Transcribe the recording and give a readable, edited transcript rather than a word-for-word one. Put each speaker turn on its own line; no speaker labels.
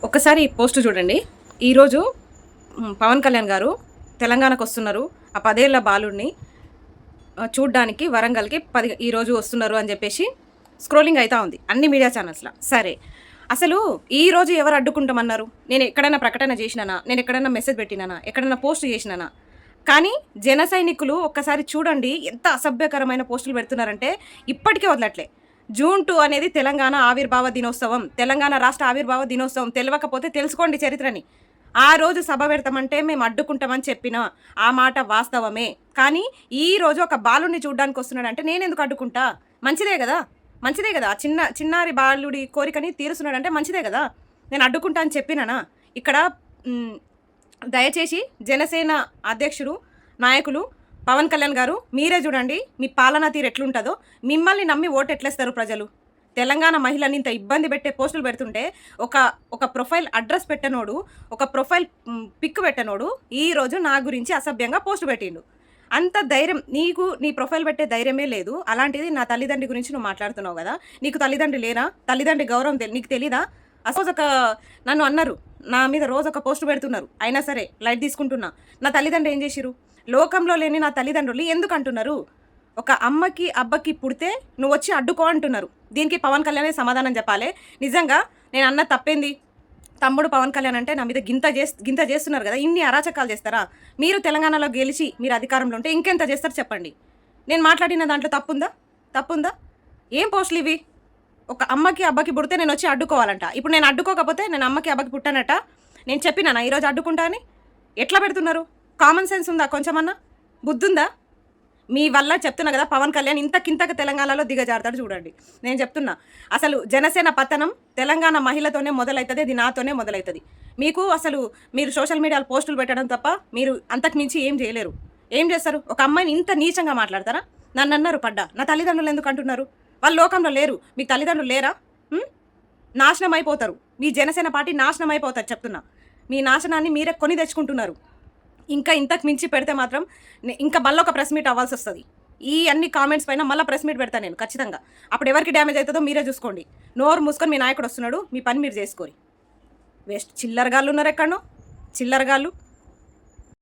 ఒకసారి ఈ పోస్ట్ చూడండి. ఈరోజు పవన్ కళ్యాణ్ గారు తెలంగాణకు వస్తున్నారు. ఆ 10 ఏళ్ల బాలుడిని చూడ్డానికి వరంగల్‌కి ఈరోజు వస్తున్నారు అని చెప్పేసి స్క్రోలింగ్ అయితా ఉంది అన్ని మీడియా ఛానల్స్‌ల. సరే, అసలు ఈరోజు ఎవరు అడ్డుకుంటామన్నారు? నేను ఎక్కడైనా ప్రకటన చేసినానా? నేను ఎక్కడైనా మెసేజ్ పెట్టినానా? ఎక్కడైనా పోస్ట్ చేసినానా? కానీ జన సైనికులు ఒక్కసారి చూడండి ఎంత అసభ్యకరమైన పోస్టులు పెడుతున్నారంటే ఇప్పటికే వదలట్లే. జూన్ 2 అనేది తెలంగాణ ఆవిర్భావ దినోత్సవం. తెలంగాణ రాష్ట్ర ఆవిర్భావ దినోత్సవం. తెలవకపోతే తెలుసుకోండి చరిత్రని. ఆ రోజు సభ పెడతామంటే మేము అడ్డుకుంటామని చెప్పిన ఆ మాట వాస్తవమే. కానీ ఈరోజు ఒక బాలుడిని చూడ్డానికి వస్తున్నాడంటే నేనెందుకు అడ్డుకుంటా? మంచిదే కదా, మంచిదే కదా. చిన్నారి బాలుడి కోరికని తీరుస్తున్నాడంటే మంచిదే కదా. నేను అడ్డుకుంటా అని చెప్పినానా? ఇక్కడ దయచేసి జనసేన అధ్యక్షుడు నాయకులు పవన్ కళ్యాణ్ గారు మీరే చూడండి మీ పాలనా తీరు ఎట్లుంటుందో. మిమ్మల్ని నమ్మి ఓటు ఎట్లేస్తారు ప్రజలు? తెలంగాణ మహిళని ఇంత ఇబ్బంది పెట్టే పోస్టులు పెడుతుంటే ఒక ప్రొఫైల్ అడ్రస్ పెట్టనోడు, ఒక ప్రొఫైల్ పిక్ పెట్టనోడు ఈరోజు నా గురించి అసభ్యంగా పోస్టు పెట్టిండు. అంత ధైర్యం నీకు, నీ ప్రొఫైల్ పెట్టే ధైర్యమే లేదు. అలాంటిది నా తల్లిదండ్రి గురించి నువ్వు మాట్లాడుతున్నావు కదా. నీకు తల్లిదండ్రి లేరా? తల్లిదండ్రి గౌరవం నీకు తెలీదా? అసలు నన్ను అన్నారు, నా మీద రోజు ఒక పోస్ట్ పెడుతున్నారు. అయినా సరే లైట్ తీసుకుంటున్నా. నా తల్లిదండ్రులు ఏం చేసిరు? లోకంలో లేని నా తల్లిదండ్రులు ఎందుకు అంటున్నారు? ఒక అమ్మకి అబ్బకి పుడితే నువ్వు వచ్చి అడ్డుకో అంటున్నారు. దీనికి పవన్ కళ్యాణే సమాధానం చెప్పాలి. నిజంగా నేను అన్న తప్పేంది? తమ్ముడు పవన్ కళ్యాణ్ అంటే నా మీద గింత చేస్తున్నారు కదా. ఇన్ని అరాచకాలు చేస్తారా? మీరు తెలంగాణలో గెలిచి మీరు అధికారంలో ఉంటే ఇంకెంత చేస్తారు చెప్పండి. నేను మాట్లాడిన దాంట్లో తప్పుందా? ఏం పోస్టులు ఇవి? ఒక అమ్మకి అబ్బకి పుడితే నేను వచ్చి అడ్డుకోవాలంట. ఇప్పుడు నేను అడ్డుకోకపోతే నేను అమ్మకి అబ్బకి పుట్టానట. నేను చెప్పినానా ఈరోజు అడ్డుకుంటా అని? ఎట్లా పెడుతున్నారు? కామన్ సెన్స్ ఉందా? కొంచెమన్నా బుద్ధుందా? మీ వల్ల చెప్తున్నా కదా, పవన్ కళ్యాణ్ ఇంతకింతకు తెలంగాణలో దిగజారుతాడు చూడండి. నేను చెప్తున్నా, అసలు జనసేన పతనం తెలంగాణ మహిళతోనే మొదలవుతుంది. అది నాతోనే మొదలవుతుంది. మీరు సోషల్ మీడియాలో పోస్టులు పెట్టడం తప్ప మీరు అంతకు మించి ఏం చేయలేరు. ఏం చేస్తారు? ఒక అమ్మాయిని ఇంత నీచంగా మాట్లాడతారా? నన్ను అన్నారు పడ్డా. నా తల్లిదండ్రులు ఎందుకు అంటున్నారు? వాళ్ళు లోకంలో లేరు. మీకు తల్లిదండ్రులు లేరా? నాశనం అయిపోతారు. మీ జనసేన పార్టీ నాశనం అయిపోతారు చెప్తున్నా. మీ నాశనాన్ని మీరే కొని తెచ్చుకుంటున్నారు. ఇంకా ఇంతకు మించి పెడితే మాత్రం ఇంకా మళ్ళీ ఒక ప్రెస్ మీట్ అవ్వాల్సి వస్తుంది. ఈ అన్ని కామెంట్స్ పైన మళ్ళీ ప్రెస్ మీట్ పెడతాను నేను ఖచ్చితంగా. అప్పుడు ఎవరికి డ్యామేజ్ అవుతుందో మీరే చూసుకోండి. నోరు మూసుకొని మీ నాయకుడు వస్తున్నాడు, మీ పని మీరు చేసుకోరి. వేస్ట్ చిల్లరగాళ్ళు ఉన్నారు ఎక్కడనో, చిల్లరగాళ్ళు.